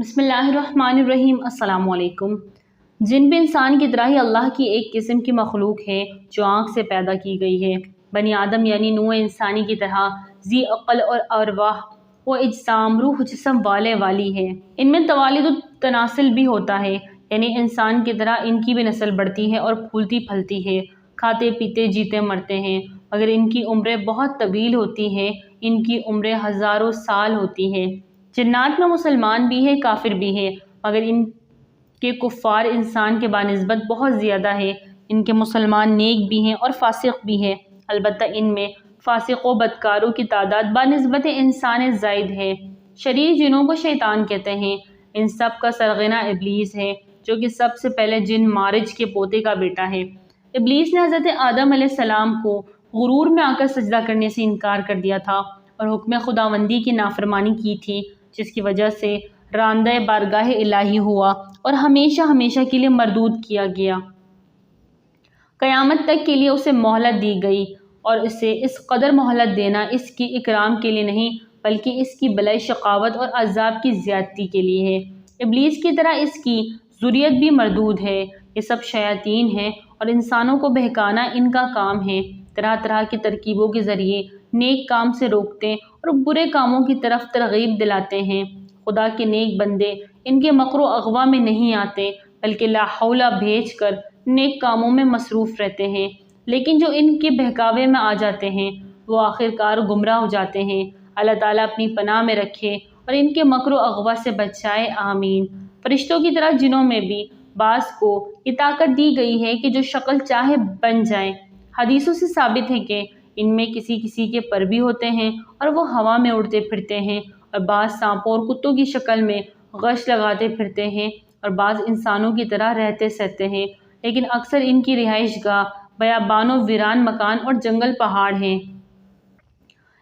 بسم اللہ الرحمن الرحیم۔ السلام علیکم۔ جن بھی انسان کی طرح ہی اللہ کی ایک قسم کی مخلوق ہے جو آنکھ سے پیدا کی گئی ہے۔ بنی آدم یعنی نوع انسانی کی طرح ذی عقل اور ارواح و اجسام روح جسم والی ہے۔ ان میں توالد و تناسل بھی ہوتا ہے، یعنی انسان کی طرح ان کی بھی نسل بڑھتی ہے اور پھولتی پھلتی ہے، کھاتے پیتے جیتے مرتے ہیں، مگر ان کی عمریں بہت طویل ہوتی ہیں، ان کی عمریں ہزاروں سال ہوتی ہیں۔ جنات میں مسلمان بھی ہے، کافر بھی ہے، مگر ان کے کفار انسان کے بانسبت بہت زیادہ ہے۔ ان کے مسلمان نیک بھی ہیں اور فاسق بھی ہیں، البتہ ان میں فاسق و بدکاروں کی تعداد بانسبت انسان زائد ہے۔ شریر جنوں کو شیطان کہتے ہیں۔ ان سب کا سرغنہ ابلیس ہے، جو کہ سب سے پہلے جن مارج کے پوتے کا بیٹا ہے۔ ابلیس نے حضرت آدم علیہ السلام کو غرور میں آ کر سجدہ کرنے سے انکار کر دیا تھا اور حکم خداوندی کی نافرمانی کی تھی، جس کی وجہ سے راندہ بارگاہ الہی ہوا اور ہمیشہ ہمیشہ کے لیے مردود کیا گیا۔ قیامت تک کے لیے اسے مہلت دی گئی، اور اسے اس قدر مہلت دینا اس کی اکرام کے لیے نہیں بلکہ اس کی بلائی شقاوت اور عذاب کی زیادتی کے لیے ہے۔ ابلیس کی طرح اس کی ذریت بھی مردود ہے۔ یہ سب شیاطین ہیں اور انسانوں کو بہکانا ان کا کام ہے۔ طرح طرح کی ترکیبوں کے ذریعے نیک کام سے روکتے اور برے کاموں کی طرف ترغیب دلاتے ہیں۔ خدا کے نیک بندے ان کے مکر و اغوا میں نہیں آتے بلکہ لا حول بھیج کر نیک کاموں میں مصروف رہتے ہیں، لیکن جو ان کے بہکاوے میں آ جاتے ہیں وہ آخرکار گمراہ ہو جاتے ہیں۔ اللہ تعالیٰ اپنی پناہ میں رکھے اور ان کے مکر و اغوا سے بچائے، آمین۔ فرشتوں کی طرح جنوں میں بھی بعض کو یہ طاقت دی گئی ہے کہ جو شکل چاہے بن جائیں۔ حدیثوں سے ثابت ہے کہ ان میں کسی کسی کے پر بھی ہوتے ہیں اور وہ ہوا میں اڑتے پھرتے ہیں، اور بعض سانپوں اور کتوں کی شکل میں غش لگاتے پھرتے ہیں، اور بعض انسانوں کی طرح رہتے سہتے ہیں، لیکن اکثر ان کی رہائش گاہ بیابان و ویران مکان اور جنگل پہاڑ ہیں۔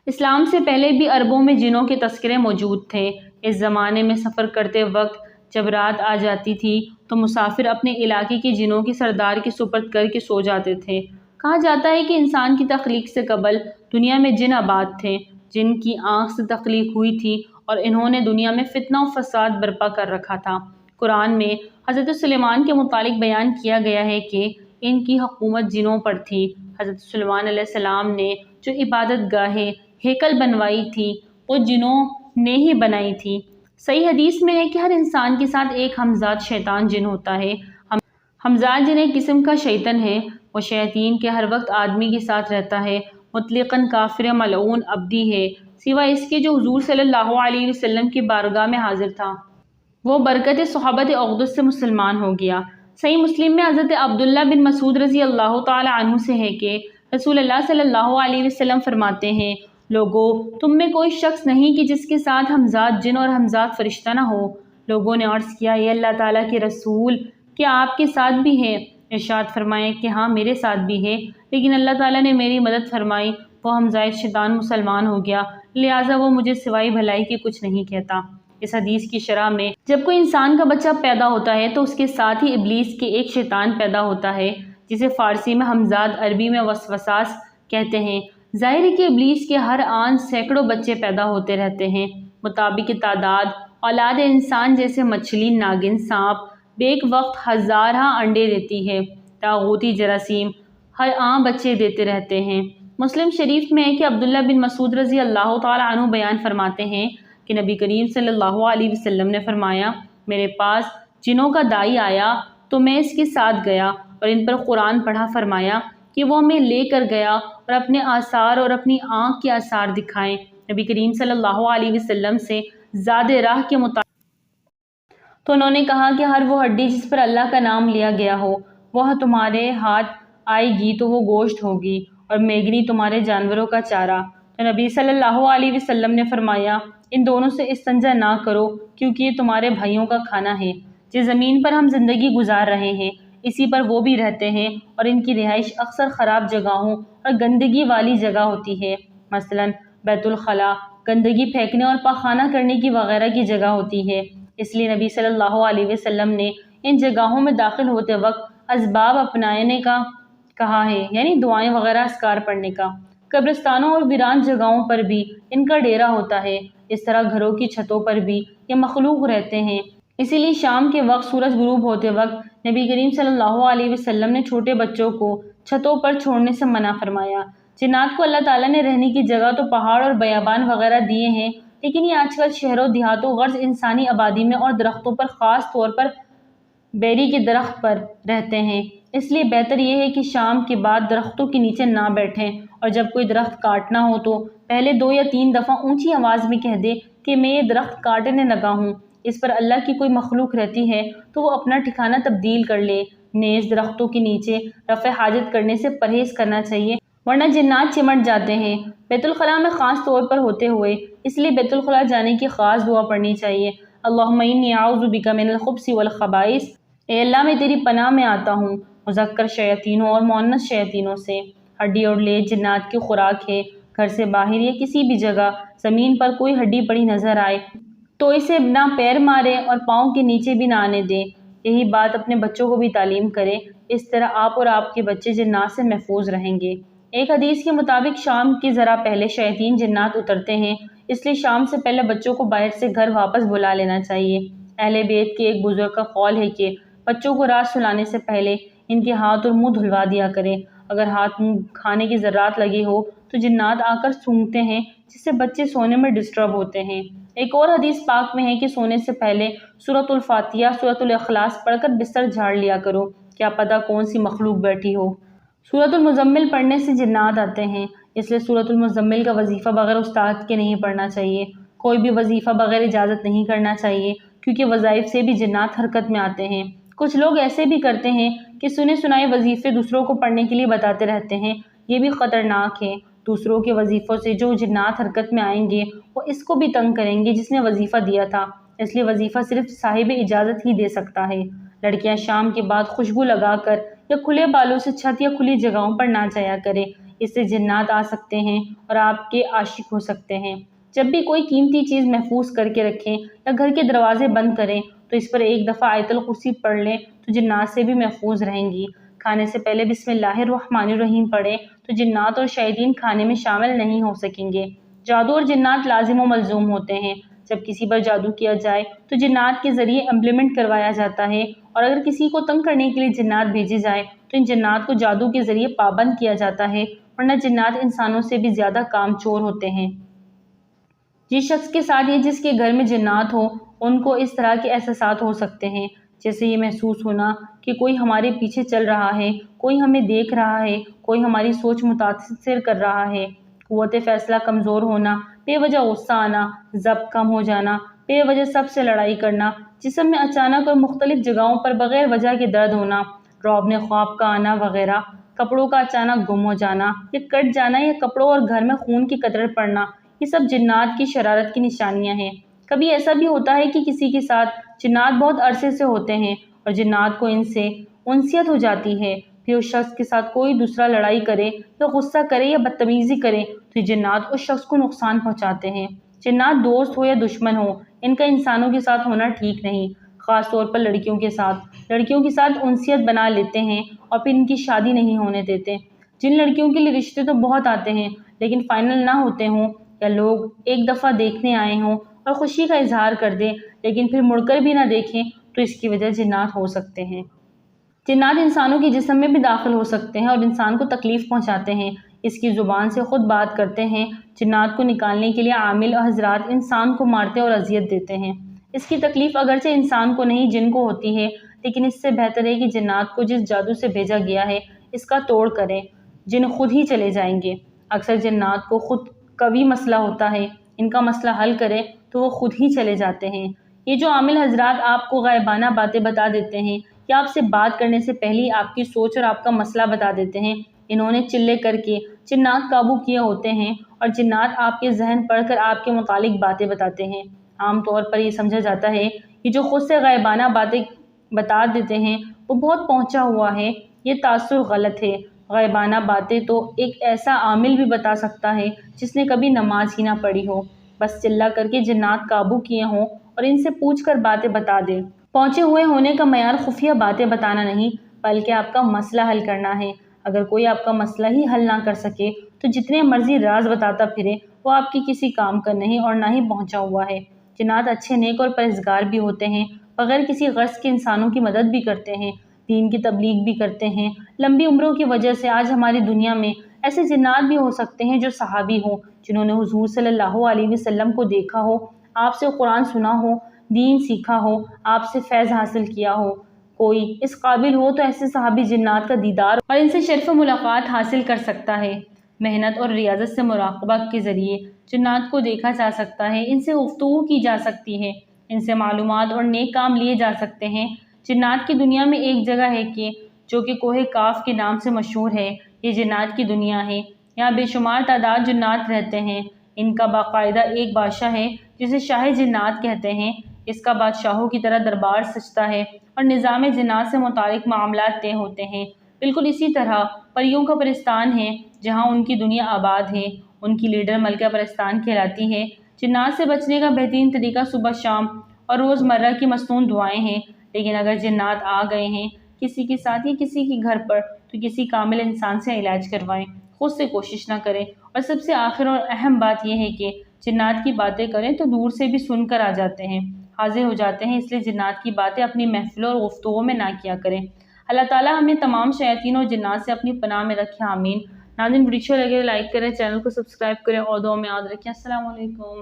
اسلام سے پہلے بھی عربوں میں جنوں کے تذکرے موجود تھے۔ اس زمانے میں سفر کرتے وقت جب رات آ جاتی تھی تو مسافر اپنے علاقے کے جنوں کے سردار کے سپرد کر کے سو جاتے تھے۔ کہا جاتا ہے کہ انسان کی تخلیق سے قبل دنیا میں جن آباد تھے، جن کی آنکھ سے تخلیق ہوئی تھی، اور انہوں نے دنیا میں فتنہ و فساد برپا کر رکھا تھا۔ قرآن میں حضرت سلیمان کے متعلق بیان کیا گیا ہے کہ ان کی حکومت جنوں پر تھی۔ حضرت سلیمان علیہ السلام نے جو عبادت گاہیں ہیکل بنوائی تھی وہ جنوں نے ہی بنائی تھی۔ صحیح حدیث میں ہے کہ ہر انسان کے ساتھ ایک ہمزاد شیطان جن ہوتا ہے۔ ہمزاد جن ایک قسم کا شیطان ہے، وہ شیاطین کے ہر وقت آدمی کے ساتھ رہتا ہے، مطلقاً کافر ملعون عبدی ہے، سوائے اس کے جو حضور صلی اللہ علیہ وسلم کی بارگاہ میں حاضر تھا۔ وہ برکت صحابت اقدس سے مسلمان ہو گیا۔ صحیح مسلم میں حضرت عبداللہ بن مسعود رضی اللہ تعالی عنہ سے ہے کہ رسول اللہ صلی اللہ علیہ وسلم فرماتے ہیں، لوگو تم میں کوئی شخص نہیں کہ جس کے ساتھ ہمزاد جن اور ہمزاد فرشتہ نہ ہو۔ لوگوں نے عرض کیا، یہ اللہ تعالیٰ کے رسول، کیا آپ کے ساتھ بھی ہے؟ ارشاد فرمائے کہ ہاں میرے ساتھ بھی ہے، لیکن اللہ تعالیٰ نے میری مدد فرمائی، وہ ہمزاد شیطان مسلمان ہو گیا، لہٰذا وہ مجھے سوائے بھلائی کے کچھ نہیں کہتا۔ اس حدیث کی شرح میں جب کوئی انسان کا بچہ پیدا ہوتا ہے تو اس کے ساتھ ہی ابلیس کے ایک شیطان پیدا ہوتا ہے، جسے فارسی میں ہمزاد، عربی میں وسوساس کہتے ہیں۔ ظاہر ہے کہ ابلیس کے ہر آن سینکڑوں بچے پیدا ہوتے رہتے ہیں۔ مطابق تعداد اولاد انسان جیسے مچھلی، ناگن، سانپ بیک وقت ہزارہ انڈے دیتی ہے۔ طاغوتی جراثیم ہر آن بچے دیتے رہتے ہیں۔ مسلم شریف میں ہے کہ عبداللہ بن مسعود رضی اللہ تعالی عنہ بیان فرماتے ہیں کہ نبی کریم صلی اللہ علیہ وسلم نے فرمایا، میرے پاس جنوں کا دائی آیا تو میں اس کے ساتھ گیا اور ان پر قرآن پڑھا، فرمایا کہ وہ ہمیں لے کر گیا اور اپنے آثار اور اپنی آنکھ کے آثار دکھائیں۔ نبی کریم صلی اللہ علیہ وسلم سے زاد راہ کے مطابق تو انہوں نے کہا کہ ہر وہ ہڈی جس پر اللہ کا نام لیا گیا ہو وہ تمہارے ہاتھ آئے گی تو وہ گوشت ہوگی، اور میگنی تمہارے جانوروں کا چارہ۔ تو نبی صلی اللہ علیہ وسلم نے فرمایا، ان دونوں سے استنجا نہ کرو کیونکہ یہ تمہارے بھائیوں کا کھانا ہے۔ جس زمین پر ہم زندگی گزار رہے ہیں اسی پر وہ بھی رہتے ہیں، اور ان کی رہائش اکثر خراب جگہوں اور گندگی والی جگہ ہوتی ہے، مثلاً بیت الخلاء، گندگی پھینکنے اور پاخانہ کرنے کی وغیرہ کی جگہ ہوتی ہے۔ اس لیے نبی صلی اللہ علیہ وسلم نے ان جگہوں میں داخل ہوتے وقت اسباب اپنانے کا کہا ہے، یعنی دعائیں وغیرہ اذکار پڑھنے کا۔ قبرستانوں اور ویران جگہوں پر بھی ان کا ڈیرا ہوتا ہے، اس طرح گھروں کی چھتوں پر بھی یہ مخلوق رہتے ہیں۔ اسی لیے شام کے وقت سورج غروب ہوتے وقت نبی کریم صلی اللہ علیہ وسلم نے چھوٹے بچوں کو چھتوں پر چھوڑنے سے منع فرمایا۔ جنات کو اللہ تعالیٰ نے رہنے کی جگہ تو پہاڑ اور بیابان وغیرہ دیے ہیں، لیکن یہ آج کل شہروں دیہاتوں غرض انسانی آبادی میں اور درختوں پر، خاص طور پر بیری کے درخت پر رہتے ہیں۔ اس لیے بہتر یہ ہے کہ شام کے بعد درختوں کے نیچے نہ بیٹھیں، اور جب کوئی درخت کاٹنا ہو تو پہلے 2 یا 3 دفعہ اونچی آواز میں کہہ دے کہ میں یہ درخت کاٹنے لگا ہوں۔ اس پر اللہ کی کوئی مخلوق رہتی ہے تو وہ اپنا ٹھکانہ تبدیل کر لے۔ نیز درختوں کے نیچے رفع حاجت کرنے سے پرہیز کرنا چاہیے، ورنہ جنات چمٹ جاتے ہیں۔ بیت الخلاء میں خاص طور پر ہوتے ہوئے اس لیے بیت الخلاء جانے کی خاص دعا پڑھنی چاہیے۔ اللہم انی اعوذ بک من الخبث والخبائث، اے اللہ میں تیری پناہ میں آتا ہوں مذکر شیاطینوں اور مؤنث شیاطینوں سے۔ ہڈی اور لیج جنات کی خوراک ہے۔ گھر سے باہر یا کسی بھی جگہ زمین پر کوئی ہڈی پڑی نظر آئے تو اسے نہ پیر مارے اور پاؤں کے نیچے بھی نہ آنے دے۔ یہی بات اپنے بچوں کو بھی تعلیم کرے، اس طرح آپ اور آپ کے بچے جنات سے محفوظ رہیں گے۔ ایک حدیث کے مطابق شام کے ذرا پہلے شیاطین جنات اترتے ہیں، اس لیے شام سے پہلے بچوں کو باہر سے گھر واپس بلا لینا چاہیے۔ اہل بیت کے ایک بزرگ کا قول ہے کہ بچوں کو رات سلانے سے پہلے ان کے ہاتھ اور منہ دھلوا دیا کریں۔ اگر ہاتھ منہ کھانے کی ذرات لگے ہو تو جنات آ کر سونگھتے ہیں، جس سے بچے سونے میں ڈسٹرب ہوتے ہیں۔ ایک اور حدیث پاک میں ہے کہ سونے سے پہلے سورۃ الفاتحہ، سورۃ الاخلاص پڑھ کر بستر جھاڑ لیا کرو، کیا پتہ کون سی مخلوق بیٹھی ہو۔ سورۃ المزمل پڑھنے سے جنات آتے ہیں، اس لیے سورۃ المزمل کا وظیفہ بغیر استاد کے نہیں پڑھنا چاہیے۔ کوئی بھی وظیفہ بغیر اجازت نہیں کرنا چاہیے، کیونکہ وظائف سے بھی جنات حرکت میں آتے ہیں۔ کچھ لوگ ایسے بھی کرتے ہیں کہ سنے سنائے وظیفے دوسروں کو پڑھنے کے لیے بتاتے رہتے ہیں، یہ بھی خطرناک ہے۔ دوسروں کے وظیفوں سے جو جنات حرکت میں آئیں گے وہ اس کو بھی تنگ کریں گے جس نے وظیفہ دیا تھا، اس لیے وظیفہ صرف صاحب اجازت ہی دے سکتا ہے۔ لڑکیاں شام کے بعد خوشبو لگا کر یا کھلے بالوں سے چھت یا کھلی جگہوں پر نہ جایا کریں، اس سے جنات آ سکتے ہیں اور آپ کے عاشق ہو سکتے ہیں۔ جب بھی کوئی قیمتی چیز محفوظ کر کے رکھیں یا گھر کے دروازے بند کریں تو اس پر ایک دفعہ آیت الکرسی پڑھ لیں تو جنات سے بھی محفوظ رہیں گی۔ کھانے سے پہلے بسم اللہ الرحمن الرحیم پڑھیں تو جنات اور شیاطین کھانے میں شامل نہیں ہو سکیں گے۔ جادو اور جنات لازم و ملزوم ہوتے ہیں۔ جب کسی پر جادو کیا جائے تو جنات کے ذریعے امپلیمنٹ کروایا جاتا ہے، اور اگر کسی کو تنگ کرنے کے لیے جنات بھیجے جائیں تو ان جنات کو جادو کے ذریعے پابند کیا جاتا ہے، ورنہ جنات انسانوں سے بھی زیادہ کام چور ہوتے ہیں۔ جس شخص کے ساتھ یا جس کے گھر میں جنات ہو ان کو اس طرح کے احساسات ہو سکتے ہیں، جیسے یہ محسوس ہونا کہ کوئی ہمارے پیچھے چل رہا ہے، کوئی ہمیں دیکھ رہا ہے، کوئی ہماری سوچ متاثر کر رہا ہے۔ قوت فیصلہ کمزور ہونا، بے وجہ غصہ آنا، ضبط کم ہو جانا، بے وجہ سب سے لڑائی کرنا، جسم میں اچانک اور مختلف جگہوں پر بغیر وجہ کے درد ہونا، روبن خواب کا آنا وغیرہ، کپڑوں کا اچانک گم ہو جانا یا کٹ جانا یا کپڑوں اور گھر میں خون کی قطریں پڑنا، یہ سب جنات کی شرارت کی نشانیاں ہیں۔ کبھی ایسا بھی ہوتا ہے کہ کسی کے ساتھ جنات بہت عرصے سے ہوتے ہیں اور جنات کو ان سے انسیت ہو جاتی ہے، پھر اس شخص کے ساتھ کوئی دوسرا لڑائی کرے یا غصہ کرے یا بدتمیزی کرے تو یہ جنات اس شخص کو نقصان پہنچاتے ہیں۔ جنات دوست ہو یا دشمن ہو، ان کا انسانوں کے ساتھ ہونا ٹھیک نہیں، خاص طور پر لڑکیوں کے ساتھ۔ لڑکیوں کے ساتھ انسیت بنا لیتے ہیں اور پھر ان کی شادی نہیں ہونے دیتے۔ جن لڑکیوں کے لیے رشتے تو بہت آتے ہیں لیکن فائنل نہ ہوتے ہوں، یا لوگ ایک دفعہ دیکھنے آئے ہوں اور خوشی کا اظہار کر دیں لیکن پھر مڑ کر بھی نہ دیکھیں، تو اس کی وجہ جنات ہو سکتے ہیں۔ جنات انسانوں کے جسم میں بھی داخل ہو سکتے ہیں اور انسان کو تکلیف پہنچاتے ہیں، اس کی زبان سے خود بات کرتے ہیں۔ جنات کو نکالنے کے لیے عامل حضرات انسان کو مارتے اور اذیت دیتے ہیں۔ اس کی تکلیف اگرچہ انسان کو نہیں جن کو ہوتی ہے، لیکن اس سے بہتر ہے کہ جنات کو جس جادو سے بھیجا گیا ہے اس کا توڑ کریں، جن خود ہی چلے جائیں گے۔ اکثر جنات کو خود قوی مسئلہ ہوتا ہے، ان کا مسئلہ حل کریں تو وہ خود ہی چلے جاتے ہیں۔ یہ جو عامل حضرات آپ کو غائبانہ باتیں بتا دیتے ہیں یا آپ سے بات کرنے سے پہلے آپ کی سوچ اور آپ کا مسئلہ بتا دیتے ہیں، انہوں نے چلے کر کے جنات قابو کیے ہوتے ہیں اور جنات آپ کے ذہن پڑھ کر آپ کے متعلق باتیں بتاتے ہیں۔ عام طور پر یہ سمجھا جاتا ہے کہ جو خود سے غائبانہ باتیں بتا دیتے ہیں وہ بہت پہنچا ہوا ہے، یہ تاثر غلط ہے۔ غائبانہ باتیں تو ایک ایسا عامل بھی بتا سکتا ہے جس نے کبھی نماز ہی نہ پڑھی ہو، بس چلا کر کے جنات قابو کیے ہوں اور ان سے پوچھ کر باتیں بتا دے۔ پہنچے ہوئے ہونے کا معیار خفیہ باتیں بتانا نہیں بلکہ آپ کا مسئلہ حل کرنا ہے۔ اگر کوئی آپ کا مسئلہ ہی حل نہ کر سکے تو جتنے مرضی راز بتاتا پھرے وہ آپ کے کسی کام کا نہیں اور نہ ہی پہنچا ہوا ہے۔ جنات اچھے نیک اور پرہیزگار بھی ہوتے ہیں، بغیر کسی غرض کے انسانوں کی مدد بھی کرتے ہیں، دین کی تبلیغ بھی کرتے ہیں۔ لمبی عمروں کی وجہ سے آج ہماری دنیا میں ایسے جنات بھی ہو سکتے ہیں جو صحابی ہوں، جنہوں نے حضور صلی اللہ علیہ وسلم کو دیکھا ہو، آپ سے قرآن سنا ہو، دین سیکھا ہو، آپ سے فیض حاصل کیا ہو۔ کوئی اس قابل ہو تو ایسے صحابی جنات کا دیدار اور ان سے شرف ملاقات حاصل کر سکتا ہے۔ محنت اور ریاضت سے مراقبہ کے ذریعے جنات کو دیکھا جا سکتا ہے، ان سے گفتگو کی جا سکتی ہے، ان سے معلومات اور نیک کام لیے جا سکتے ہیں۔ جنات کی دنیا میں ایک جگہ ہے جو کہ کوہ کاف کے نام سے مشہور ہے۔ یہ جنات کی دنیا ہے، یہاں بے شمار تعداد جنات رہتے ہیں۔ ان کا باقاعدہ ایک بادشاہ ہے جسے شاہ جنات کہتے ہیں۔ اس کا بادشاہوں کی طرح دربار سجتا ہے اور نظام جنات سے متعلق معاملات طے ہوتے ہیں۔ بالکل اسی طرح پریوں کا پرستان ہے جہاں ان کی دنیا آباد ہے، ان کی لیڈر ملکہ پرستان کہلاتی ہے۔ جنات سے بچنے کا بہترین طریقہ صبح شام اور روزمرہ کی مصنون دعائیں ہیں، لیکن اگر جنات آ گئے ہیں کسی کے ساتھ یا کسی کے گھر پر تو کسی کامل انسان سے علاج کروائیں، خود سے کوشش نہ کریں۔ اور سب سے آخر اور اہم بات یہ ہے کہ جنات کی باتیں کریں تو دور سے بھی سن کر آ جاتے ہیں، حاضر ہو جاتے ہیں، اس لیے جنات کی باتیں اپنی محفلوں اور گفتگو میں نہ کیا کریں۔ اللہ تعالیٰ ہمیں تمام شیاطین اور جنات سے اپنی پناہ میں رکھے، آمین۔ ناظرین، ویڈیو اچھا لگے لائک کریں، چینل کو سبسکرائب کریں اور دعا میں یاد رکھیں۔ السلام علیکم۔